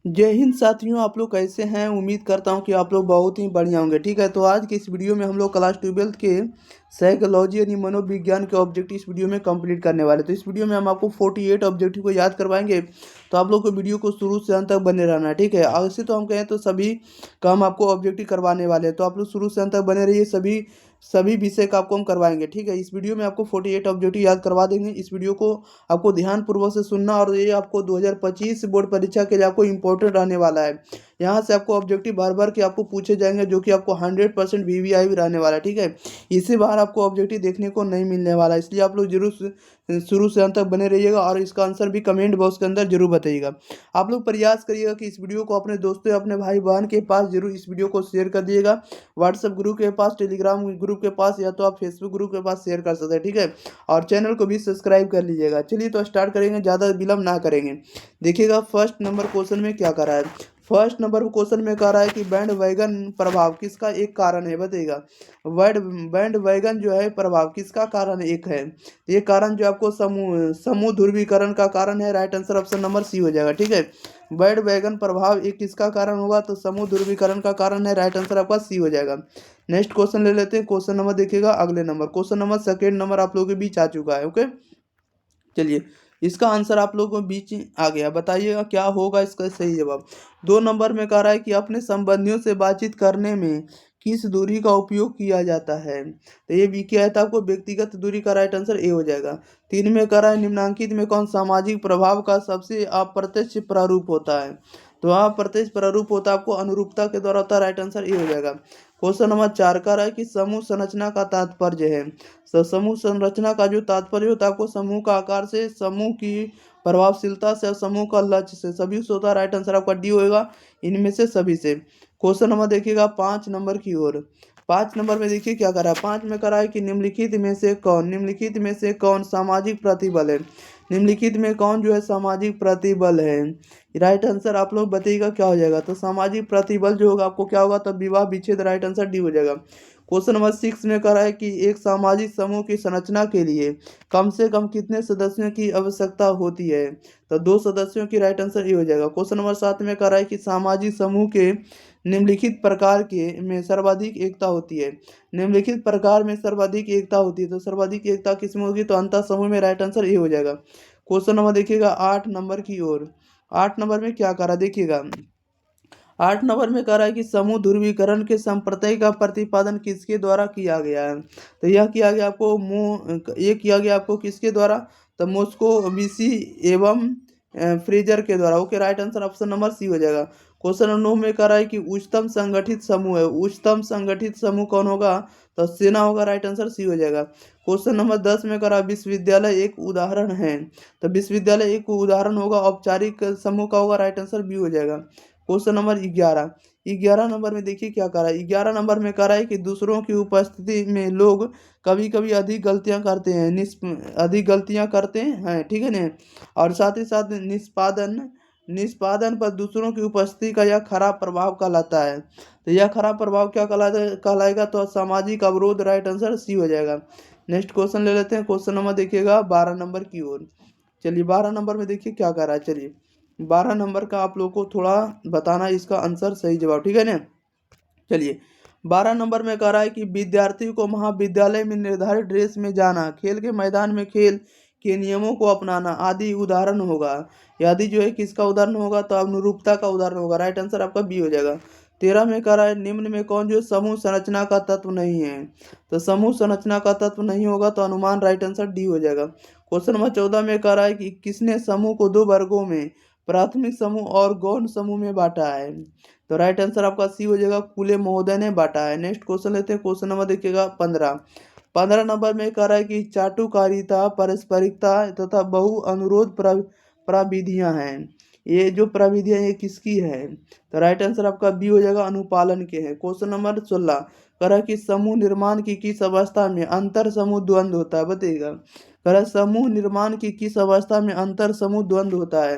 जय हिंद साथियों, आप लोग कैसे हैं। उम्मीद करता हूं कि आप लोग बहुत ही बढ़िया होंगे। ठीक है, तो आज की इस वीडियो में हम लोग क्लास 12th के साइकोलॉजी यानी मनोविज्ञान के ऑब्जेक्टिव इस वीडियो में कंप्लीट करने वाले। तो इस वीडियो में हम आपको 48 ऑब्जेक्टिव को याद करवाएंगे। तो आप लोग को वीडियो को शुरू से अंत तक बने रहना है। ठीक है, ऐसे तो हम कहें तो सभी काम आपको ऑब्जेक्टिव करवाने वाले हैं, तो आप लोग शुरू से अंत तक बने रहिए। सभी सभी विषय का आपको हम करवाएंगे। ठीक है, इस वीडियो में आपको 48 ऑब्जेक्टिव याद करवा देंगे। इस वीडियो को आपको ध्यानपूर्वक से सुनना, और ये आपको 2025 बोर्ड परीक्षा के लिए आपको इम्पोर्टेंट रहने वाला है। यहाँ से आपको ऑब्जेक्टिव बार बार के आपको पूछे जाएंगे, जो कि आपको 100% वीवीआई भी रहने वाला है। ठीक है, इसी बार आपको ऑब्जेक्टिव देखने को नहीं मिलने वाला है, इसलिए आप लोग जरूर शुरू से अंत तक बने रहिएगा, और इसका आंसर भी कमेंट बॉक्स के अंदर जरूर बताइएगा। आप लोग प्रयास करिएगा कि इस वीडियो को अपने दोस्तों या अपने भाई बहन के पास जरूर इस वीडियो को शेयर कर दिएगा। व्हाट्सएप ग्रुप के पास, टेलीग्राम ग्रुप के पास, या तो आप फेसबुक ग्रुप के पास शेयर कर सकते हैं। ठीक है, और चैनल को भी सब्सक्राइब कर लीजिएगा। चलिए तो स्टार्ट करेंगे, ज़्यादा विलम्ब ना करेंगे। देखिएगा फर्स्ट नंबर क्वेश्चन में क्या कर रहा है। फर्स्ट नंबर क्वेश्चन में कह रहा है कि बैंड वैगन प्रभाव किसका एक कारण है, बताइएगा। वर्ड बैंड वैगन जो है प्रभाव किसका कारण एक है। ये कारण जो आपको समूह समूह ध्रुवीकरण का कारण है। Right answer option number C हो जाएगा। ठीक है, बैंड वैगन प्रभाव एक किसका कारण होगा, तो समूह ध्रुवीकरण का कारण है। राइट आंसर आपका सी हो जाएगा। नेक्स्ट क्वेश्चन ले लेते हैं। क्वेश्चन नंबर देखिएगा अगले number, question number second number आप लोगों के बीच आ चुका है। ओके, चलिए इसका आंसर आप लोगों के बीच आ गया, बताइएगा क्या होगा इसका सही जवाब। 2 नंबर में कह रहा है कि अपने संबंधियों से बातचीत करने में किस दूरी का उपयोग किया जाता है, तो ये भी क्या है, तो आपको व्यक्तिगत दूरी का राइट आंसर ए हो जाएगा। 3 में कह रहा है निम्नलिखित में कौन सामाजिक प्रभाव का सबसे अप्रत्यक्ष प्रारूप होता है, तो वहाँ प्रत्यक्ष प्रारूप होता है आपको अनुरूपता के द्वारा होता है। राइट आंसर ए हो जाएगा। क्वेश्चन नंबर 4 का रहा है कि समूह संरचना का तात्पर्य है, तो समूह संरचना का जो तात्पर्य होता है आपको समूह का आकार से, समूह की प्रभावशीलता से, और समूह का लक्ष्य से, सभी से होता है। राइट आंसर आपका डी होएगा, इनमें से सभी से। क्वेश्चन नंबर देखिएगा 5 नंबर की ओर। 5 नंबर में देखिए क्या करा है। 5 में करा है कि निम्नलिखित में से कौन सामाजिक प्रतिबल है। निम्नलिखित में कौन जो है सामाजिक प्रतिबल है। राइट आंसर आप लोग बताइएगा क्या हो जाएगा, तो सामाजिक प्रतिबल जो होगा आपको क्या होगा, तो विवाह विच्छेद। राइट आंसर डी हो जाएगा। क्वेश्चन नंबर 6 में कह रहा है कि एक सामाजिक समूह की संरचना के लिए कम से कम कितने सदस्यों की आवश्यकता होती है, तो 2 सदस्यों की। राइट आंसर ये हो जाएगा। क्वेश्चन नंबर 7 में कह रहा है कि सामाजिक समूह के निम्नलिखित प्रकार के में सर्वाधिक एकता होती है। निम्नलिखित प्रकार में सर्वाधिक एकता होती है, तो सर्वाधिक एकता किसमें होगी, तो अंतः समूह में। राइट आंसर ये हो जाएगा। क्वेश्चन नंबर देखिएगा 8 नंबर की ओर। 8 नंबर में क्या करा देखिएगा। 8 नंबर में कह रहा है कि समूह ध्रुवीकरण के संप्रत्यय का प्रतिपादन किसके द्वारा किया गया है, तो यह किया गया आपको ये किया गया आपको किसके द्वारा, तो मोस्कोविसी एवं फ्रीजर के द्वारा। Okay, right answer option number C हो जाएगा। क्वेश्चन नंबर 9 में कह रहा है कि उच्चतम संगठित समूह है। उच्चतम संगठित समूह कौन होगा, तो सेना होगा। राइट आंसर सी हो जाएगा। क्वेश्चन नंबर 10 में कह रहा है विश्वविद्यालय एक उदाहरण है, तो विश्वविद्यालय एक उदाहरण होगा, औपचारिक समूह का होगा। राइट आंसर बी हो जाएगा। Question number 11। 11 नंबर में देखिए क्या करा है। 11 नंबर में कह रहा है कि दूसरों की उपस्थिति में लोग कभी कभी अधिक गलतियां करते हैं, अधिक गलतियां करते हैं। ठीक है ना, और साथ ही साथ निष्पादन निष्पादन पर दूसरों की उपस्थिति का यह खराब प्रभाव कहलाता है, तो यह खराब प्रभाव क्या कहलाएगा, तो सामाजिक अवरोध। राइट आंसर सी हो जाएगा। नेक्स्ट क्वेश्चन ले लेते हैं। क्वेश्चन नंबर देखिएगा 12 नंबर की ओर। चलिए 12 नंबर में देखिए क्या कर रहा है। चलिए 12 नंबर का आप लोग को थोड़ा बताना इसका आंसर सही जवाब। ठीक है ना, चलिए 12 नंबर में कह रहा है कि विद्यार्थी को महाविद्यालय में निर्धारित ड्रेस में जाना, खेल के मैदान में खेल के नियमों को अपनाना आदि उदाहरण होगा। यदि जो है किसका उदाहरण होगा, तो अनुरूपता का उदाहरण होगा। राइट आंसर आपका बी हो जाएगा। 13 में कह रहा है निम्न में कौन जो समूह संरचना का तत्व नहीं है, तो समूह संरचना का तत्व नहीं होगा, तो अनुमान। राइट आंसर डी हो जाएगा। क्वेश्चन नंबर 14 में कह रहा है कि किसने समूह को 2 वर्गों में, प्राथमिक समूह और गौण समूह में बांटा है, तो राइट आंसर आपका सी हो जाएगा, कुले महोदय ने बांटा है। नेक्स्ट क्वेश्चन लेते हैं। क्वेश्चन नंबर देखिएगा 15। 15 नंबर में कह रहा है कि चाटुकारिता, पारस्परिकता तथा बहु अनुरोध प्रविधियां हैं। ये जो प्रविधियां ये किसकी है, तो राइट आंसर आपका बी हो जाएगा, अनुपालन के हैं। क्वेश्चन नंबर 16 कह रहा है कि समूह निर्माण की किस अवस्था में अंतर समूह द्वंद्व होता है, बताइएगा। कह रहा है समूह निर्माण की किस अवस्था में अंतर समूह द्वंद्व होता है,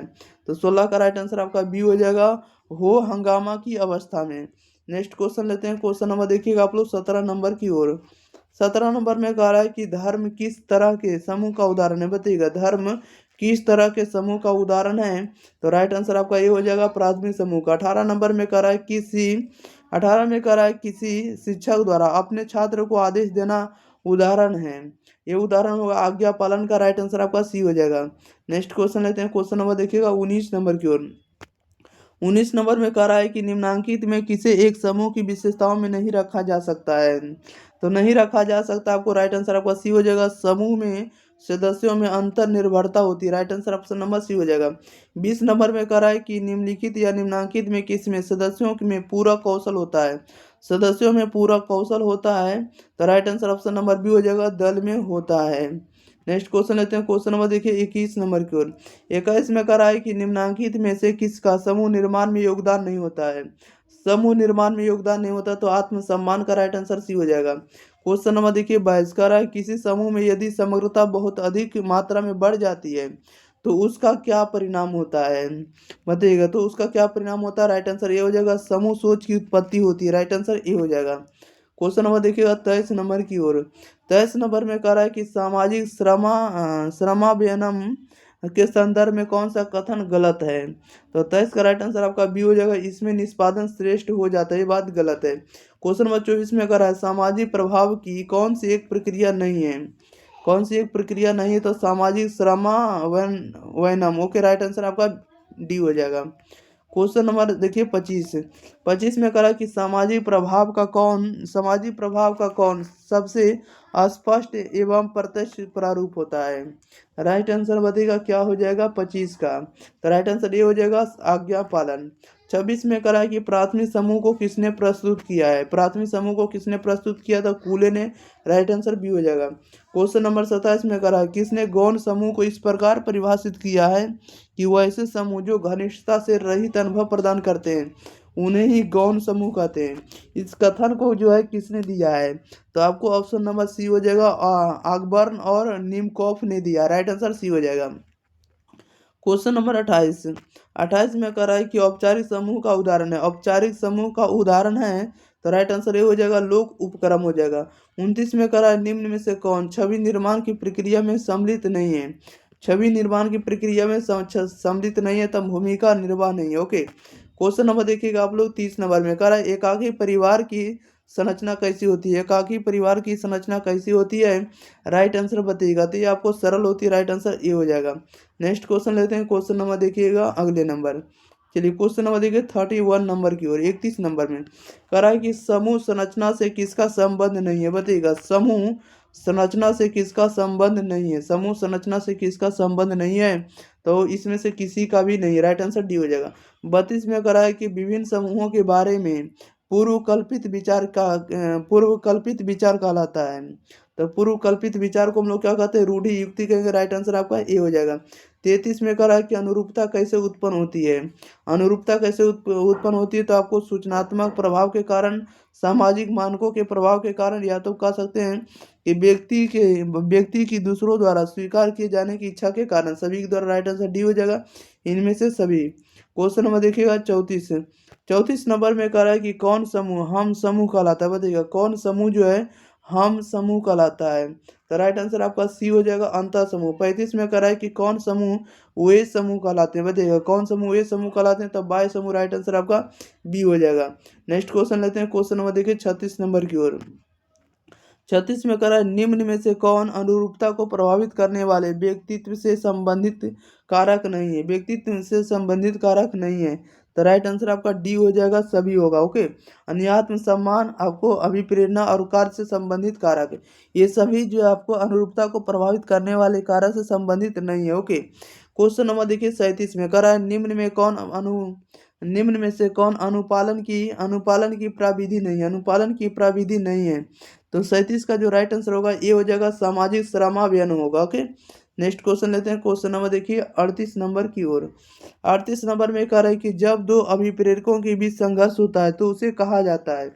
तो 16 का राइट आंसर आपका बी हो जाएगा, हो हंगामा की अवस्था में। नेक्स्ट क्वेश्चन लेते हैं। क्वेश्चन नंबर देखिएगा आप लोग 17 नंबर की ओर। 17 नंबर में कह रहा है कि धर्म किस तरह के समूह का उदाहरण है, बताइएगा। धर्म किस तरह के समूह का उदाहरण है? तो राइट आंसर आपका ये हो जाएगा प्राथमिक समूह का। 18 नंबर में कह रहा है किसी शिक्षक द्वारा अपने छात्र को आदेश देना उदाहरण है। ये उदाहरण होगा आज्ञा पालन का। राइट आंसर आपका सी हो जाएगा। नेक्स्ट क्वेश्चन लेते हैं। क्वेश्चन नंबर देखिएगा 19 नंबर की ओर। 19 नंबर में कह रहा है कि निम्नांकित में किसे एक समूह की विशेषताओं में नहीं रखा जा सकता है? तो नहीं रखा जा सकता आपको राइट आंसर आपका सी हो जाएगा। समूह में सदस्यों में अंतर निर्भरता होती है। Right answer option number C हो जाएगा। 20 नंबर में कह रहा है कि निम्नलिखित या निम्नांकित में किसमें सदस्यों में पूरा कौशल होता है? सदस्यों में पूरा कौशल होता है तो right answer option number B हो जाएगा, दल में होता है। नेक्स्ट क्वेश्चन लेते हैं। क्वेश्चन नंबर देखिए 21 नंबर की ओर। 21 में कह रहा है कि निम्नांकित में से किसका समूह निर्माण में योगदान नहीं होता है? समूह निर्माण में योगदान नहीं होता तो आत्मसम्मान का राइट आंसर सी हो जाएगा। क्वेश्चन नंबर देखिए 22 कह रहा है किसी समूह में यदि समग्रता बहुत अधिक मात्रा में बढ़ जाती है तो उसका क्या परिणाम होता है? बताइएगा। तो उसका क्या परिणाम होता है? राइट आंसर ये हो जाएगा, समूह सोच की उत्पत्ति होती है। राइट आंसर ये हो जाएगा। क्वेश्चन नंबर देखिएगा 23 नंबर की ओर। 23 नंबर में कह रहा है कि सामाजिक श्रमाभियानम के संदर्भ में कौन सा कथन गलत है? तो 23 का राइट आंसर आपका बी हो जाएगा, इसमें निष्पादन श्रेष्ठ हो जाता है। ये बात गलत है। क्वेश्चन नंबर 24 में कह रहा है सामाजिक प्रभाव की कौन सी एक प्रक्रिया नहीं है? कौन सी एक प्रक्रिया नहीं है? तो सामाजिक श्रमावनम। ओके, राइट आंसर आपका डी हो जाएगा। क्वेश्चन नंबर देखिए 25 में करा कि सामाजिक प्रभाव का कौन सबसे स्पष्ट एवं प्रत्यक्ष प्रारूप होता है? राइट आंसर बताइएगा क्या हो जाएगा 25 का। तो राइट आंसर ये हो जाएगा आज्ञा पालन। 26 में करा कि प्राथमिक समूह को किसने प्रस्तुत किया है? प्राथमिक समूह को किसने प्रस्तुत किया था? कूले ने। राइट आंसर बी हो जाएगा। क्वेश्चन नंबर 27 में करा किसने गौण समूह को इस प्रकार परिभाषित किया है कि वैसे समूह जो घनिष्ठता से रहित अनुभव प्रदान करते हैं उन्हें ही गौण समूह कहते हैं। इस कथन को जो है किसने दिया है? तो आपको ऑप्शन नंबर सी हो जाएगा, ऑकबर्न और निमकॉफ ने दिया। राइट आंसर सी हो जाएगा। क्वेश्चन नंबर 28 में कह रहा है कि औपचारिक समूह का उदाहरण है। औपचारिक समूह का उदाहरण है तो राइट आंसर ये हो जाएगा, लोक उपक्रम हो जाएगा। 29 में कह रहा है निम्न में से कौन छवि निर्माण की प्रक्रिया में सम्मिलित नहीं है? छवि निर्माण की प्रक्रिया में सम्मिलित नहीं है तब भूमिका निर्वाह नहीं है। ओके, क्वेश्चन नंबर देखिएगा आप लोग 30 नंबर में कह रहा है एकाकी परिवार की संरचना कैसी होती है? एकाकी परिवार की संरचना कैसी होती है? राइट आंसर बताइएगा। तो ये आपको सरल होती है। राइट आंसर ये हो जाएगा। नेक्स्ट क्वेश्चन लेते हैं। क्वेश्चन नंबर देखिएगा अगले नंबर। चलिए क्वेश्चन नंबर देखिए 31 नंबर की ओर। 31 नंबर में कह रहा है कि समूह संरचना से किसका संबंध नहीं है? बताइएगा। समूह संरचना से किसका संबंध नहीं है? समूह संरचना से किसका संबंध नहीं है? तो इसमें से किसी का भी नहीं। राइट आंसर डी हो जाएगा। 32 में कह रहा है कि विभिन्न समूहों के बारे में पूर्व कल्पित विचार कहलाता है। तो पूर्व कल्पित विचार को हम लोग क्या कहते हैं? रूढ़ि युक्ति कहेंगे। राइट आंसर आपका ए हो जाएगा। 33 में कह रहा है कि अनुरूपता कैसे उत्पन्न होती है? अनुरूपता कैसे उत्पन्न होती है? तो आपको सूचनात्मक प्रभाव के कारण, सामाजिक मानकों के प्रभाव के कारण, या तो कह सकते हैं कि व्यक्ति की दूसरों द्वारा स्वीकार किए जाने की इच्छा के कारण। सभी के द्वारा। राइट आंसर डी हो जाएगा, इनमें से सभी। क्वेश्चन नंबर देखिएगा 34 नंबर में कह रहा है कि कौन समूह हम समूह कहलाता है? बताइएगा कौन समूह जो है हम समूह कहलाता है? तो राइट आंसर आपका सी हो जाएगा, अंतः समूह। 35 में कह रहा है कि कौन समूह वे समूह कहलाते हैं? बताइएगा कौन समूह वे समूह कहलाते हैं? तब बाह्य समूह। राइट आंसर आपका बी हो जाएगा। नेक्स्ट क्वेश्चन लेते हैं। क्वेश्चन नंबर देखिए 36 नंबर की ओर। 36 में कह रहा है निम्न में से कौन अनुरूपता को प्रभावित करने वाले व्यक्तित्व से संबंधित कारक नहीं है? व्यक्तित्व से संबंधित कारक नहीं है। तो राइट आंसर आपका डी हो जाएगा, सभी होगा। ओके, अन्यात्म सम्मान, आपको अभिप्रेरणा और कार्य से संबंधित कारक, ये सभी जो है आपको अनुरूपता को प्रभावित करने वाले कारक से संबंधित नहीं है। ओके, क्वेश्चन नंबर देखिए 37 में कह रहा है निम्न में से कौन अनुपालन की प्राविधि नहीं है? अनुपालन की प्राविधि नहीं है। तो 37 का जो राइट आंसर होगा ये हो जाएगा, सामाजिक श्रमाभियान होगा। ओके, नेक्स्ट क्वेश्चन लेते हैं। क्वेश्चन नंबर देखिए 38 नंबर की ओर। 38 नंबर में कह रहा है कि जब दो अभिप्रेरकों के बीच संघर्ष होता है तो उसे कहा जाता है।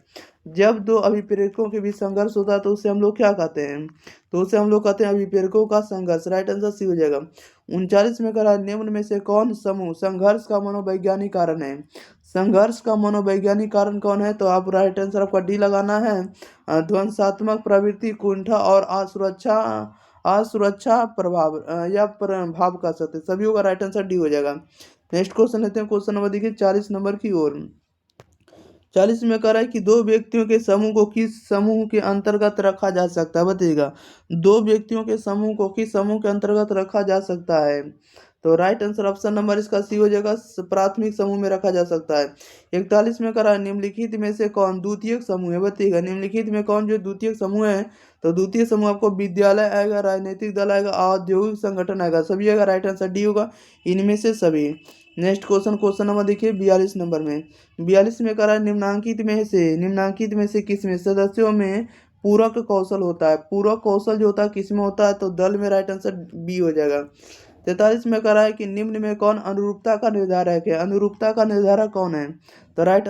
जब दो अभिप्रेरकों के बीच संघर्ष होता है तो उसे हम लोग क्या कहते हैं? तो उसे हम लोग कहते हैं अभिप्रेरकों का संघर्ष। राइट आंसर सी हो जाएगा। 39 में कह रहा है निम्न में से कौन समूह संघर्ष का मनोवैज्ञानिक कारण है? संघर्ष का मनोवैज्ञानिक कारण कौन है? तो आप राइट आंसर आपका डी लगाना है। ध्वंसात्मक प्रवृत्ति, कुंठा और असुरक्षा असुरक्षा प्रभाव या प्रभाव कर सकते हैं। सभी होगा, राइट आंसर डी हो जाएगा। नेक्स्ट क्वेश्चन लेते हैं, क्वेश्चन नंबर देखिए 40 नंबर की ओर। 40 में कह रहा है कि दो व्यक्तियों के समूह को किस समूह के अंतर्गत रखा जा सकता है, बताइएगा। दो व्यक्तियों के समूह को किस समूह के अंतर्गत रखा जा सकता है? तो राइट आंसर ऑप्शन नंबर इसका सी हो जाएगा, प्राथमिक समूह में रखा जा सकता है। 41 में कह रहा है निम्नलिखित में से कौन द्वितीयक समूह है, बताइएगा। निम्नलिखित में कौन जो द्वितीयक समूह है? तो द्वितीय समूह आपको विद्यालय आएगा, राजनीतिक दल आएगा, औद्योगिक संगठन आएगा, सभी आएगा, राइट आंसर डी होगा, इनमें से सभी। नेक्स्ट क्वेश्चन, क्वेश्चन नंबर देखिए 42 नंबर में। 42 में कह रहा है निम्नांकित में से किसमें सदस्यों में पूरक कौशल होता है? पूरक कौशल जो होता है किसमें होता है? तो दल में, राइट आंसर बी हो जाएगा। 43 में कह रहा है कि निम्न में कौन अनुरूपता का निर्धारक है? अनुरूपता का निर्धारक कौन है? तो राइट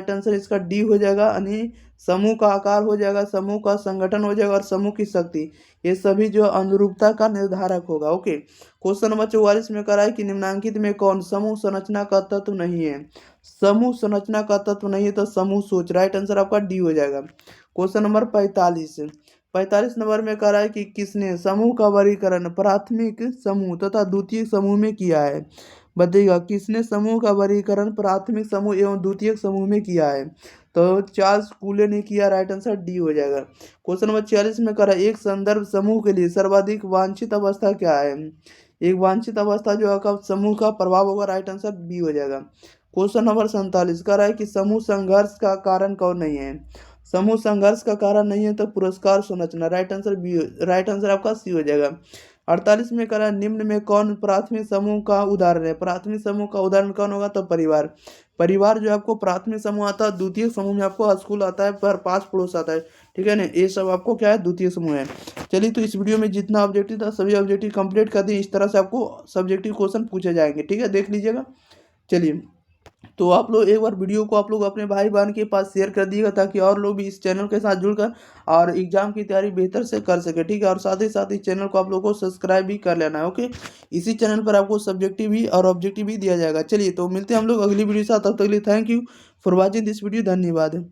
आंसर इसका डी हो जाएगा, यानी समूह का आकार हो जाएगा, समूह का संगठन हो जाएगा और समूह की शक्ति, ये सभी जो अनुरूपता का निर्धारक होगा। ओके, क्वेश्चन नंबर 44 में कह रहा है कि निम्नांकित में कौन समूह संरचना का तत्व नहीं है? समूह संरचना का तत्व नहीं है तो समूह सोच, राइट आंसर आपका डी हो जाएगा। क्वेश्चन नंबर 45 नंबर में कह रहा है कि किसने समूह का वर्गीकरण प्राथमिक समूह तथा द्वितीयक समूह में किया है? बताइएगा, किसने समूह का वर्गीकरण प्राथमिक समूह एवं द्वितीयक समूह में किया है? तो चार्ल्स कूले ने किया, राइट आंसर डी हो जाएगा। क्वेश्चन नंबर 46 में कह रहा है एक संदर्भ समूह के लिए सर्वाधिक वांछित अवस्था क्या है? एक वांछित अवस्था जो है समूह का प्रभाव होगा, राइट आंसर बी हो जाएगा। क्वेश्चन नंबर 47 कह रहा है कि समूह संघर्ष का कारण कौन नहीं है? समूह संघर्ष का कारण नहीं है तो पुरस्कार संरचना, right answer B, right answer आपका सी हो जाएगा। 48 में कह रहा है निम्न में कौन प्राथमिक समूह का उदाहरण है? प्राथमिक समूह का उदाहरण कौन होगा? तो परिवार। परिवार जो आपको प्राथमिक समूह आता है, द्वितीय समूह में आपको स्कूल आता है, पर पास पड़ोस आता है, ठीक है ना, ये सब आपको क्या है? द्वितीय समूह है। चलिए, तो इस वीडियो में जितना ऑब्जेक्टिव था सभी ऑब्जेक्टिव कंप्लीट कर दिए। इस तरह से आपको सब्जेक्टिव क्वेश्चन पूछे जाएंगे, ठीक है, देख लीजिएगा। चलिए, तो आप लोग एक बार वीडियो को आप लोग अपने भाई बहन के पास शेयर कर दिएगा, ताकि और लोग भी इस चैनल के साथ जुड़कर और एग्जाम की तैयारी बेहतर से कर सके, ठीक है। और साथ ही साथ इस चैनल को आप लोग को सब्सक्राइब भी कर लेना है, ओके। इसी चैनल पर आपको सब्जेक्टिव भी और ऑब्जेक्टिव भी दिया जाएगा। चलिए, तो मिलते हैं हम लोग अगली वीडियो के साथ, तब तक के लिए thank you for watching this video, धन्यवाद।